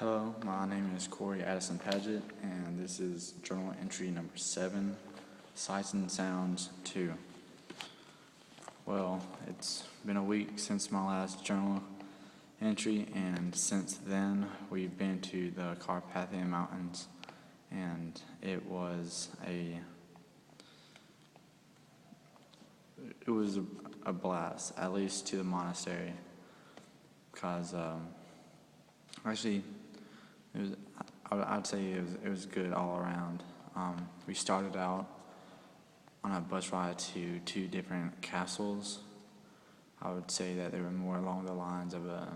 Hello, my name is Addison, and this is journal entry number 7, Sights and Sounds 2. Well, it's been a week since my last journal entry, and since then we've been to the Carpathian Mountains, and it was a blast, at least to the monastery, because actually, I'd say it was good all around. We started out on a bus ride to 2 different castles. I would say that they were more along the lines of a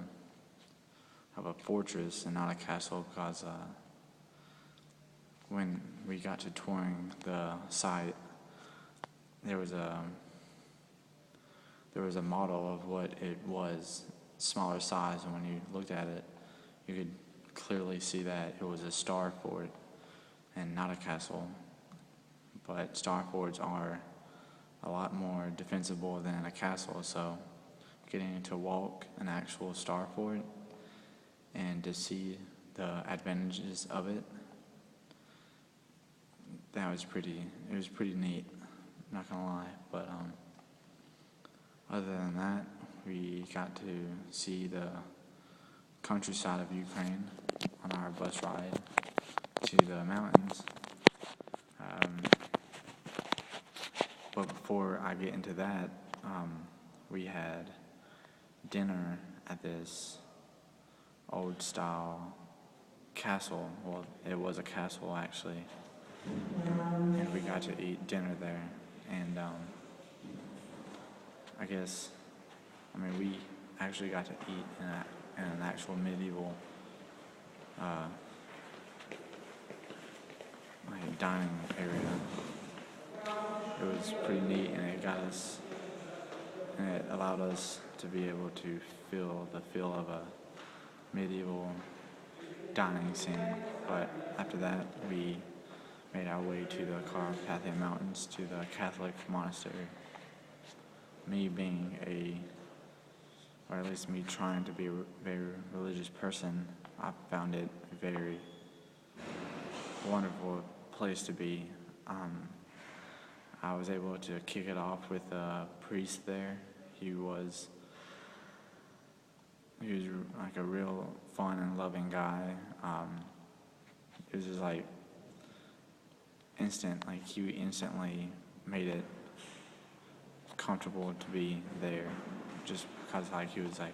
fortress and not a castle, because when we got to touring the site, there was a model of what it was, smaller size, and when you looked at it, you could clearly see that it was a star fort and not a castle. But star forts are a lot more defensible than a castle, so getting to walk an actual star fort and to see the advantages of it, it was pretty neat, not gonna lie. But other than that, we got to see the countryside of Ukraine on our bus ride to the mountains. But before I get into that, we had dinner at this old style castle. Well, it was a castle actually, and we got to eat dinner there. And we actually got to eat in an actual medieval dining area. It was pretty neat, and it allowed us to be able to feel the feel of a medieval dining scene. But after that, we made our way to the Carpathian Mountains, to the Catholic monastery. Me being or at least me trying to be a very religious person, I found it a very wonderful place to be. I was able to kick it off with a priest there. He was like a real fun and loving guy. It was just like instant, like he instantly made it comfortable to be there, just because like he was like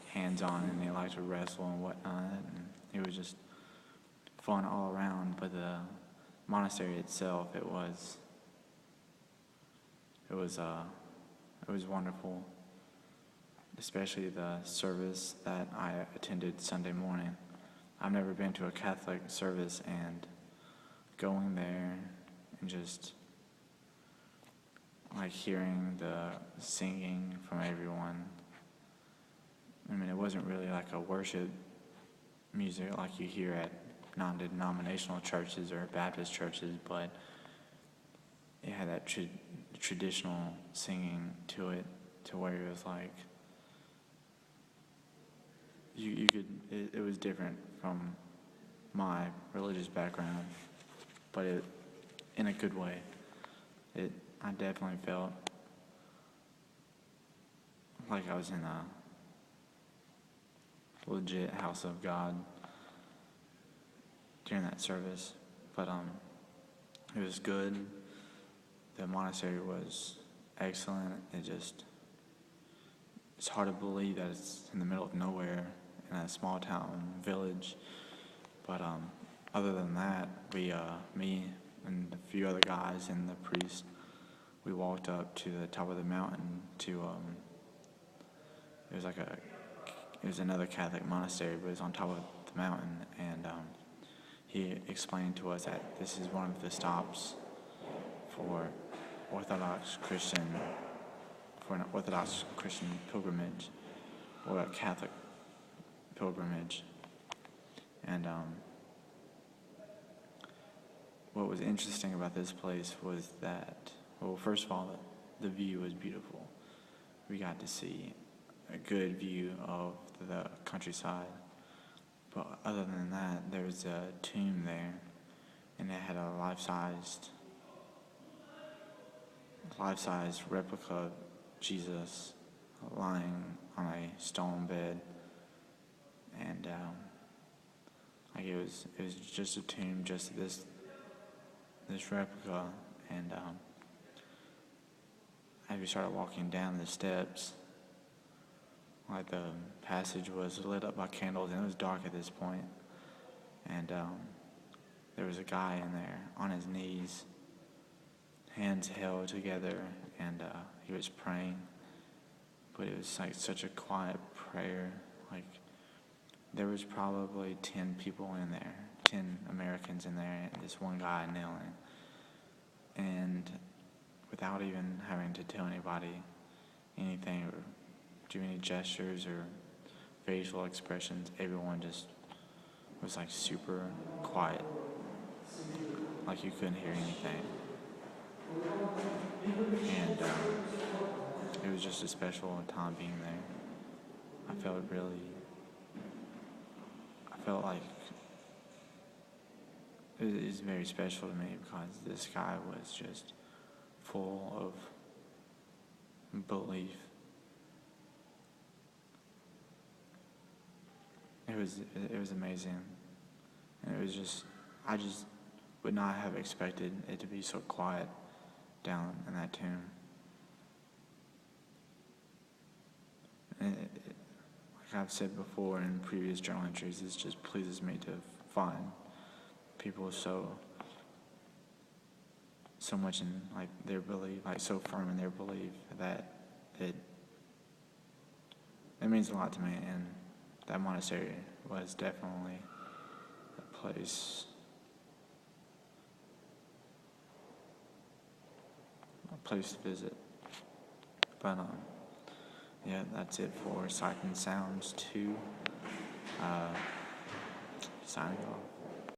hands-on and he liked to wrestle and whatnot, and it was just fun all around. But the monastery itself, it was wonderful, especially the service that I attended Sunday morning. I've never been to a Catholic service, and going there and just like hearing the singing from everyone. It wasn't really like a worship music like you hear at non-denominational churches or Baptist churches, but it had that traditional singing to it, to where it was like it was different from my religious background, but in a good way. I definitely felt like I was in a legit house of God during that service. But it was good. The monastery was excellent. It's hard to believe that it's in the middle of nowhere in a small town village. But other than that, me and a few other guys and the priest, we walked up to the top of the mountain to it was another Catholic monastery, but it was on top of the mountain, and he explained to us that this is one of the stops for an Orthodox Christian pilgrimage, or a Catholic pilgrimage. And what was interesting about this place was that, well, first of all, the view was beautiful. We got to see a good view of the countryside, But other than that, there was a tomb there, and it had a life-size replica of Jesus lying on a stone bed, and like it was just a tomb, just this replica, and as we started walking down the steps, like the passage was lit up by candles, and it was dark at this point, and there was a guy in there on his knees, hands held together, and he was praying, but it was like such a quiet prayer. Like there was probably 10 people in there, 10 Americans in there, and this one guy kneeling, and without even having to tell anybody anything or do any gestures or facial expressions, everyone just was like super quiet, like you couldn't hear anything. And it was just a special time being there. I felt like it is very special to me because this guy was just full of belief. It was amazing, and it was just, I just would not have expected it to be so quiet down in that tomb. And like I've said before in previous journal entries, it just pleases me to find people so much in like their belief, like so firm in their belief that it means a lot to me. And that monastery was definitely a place to visit. But yeah, that's it for Sight and Sounds 2. Signing off.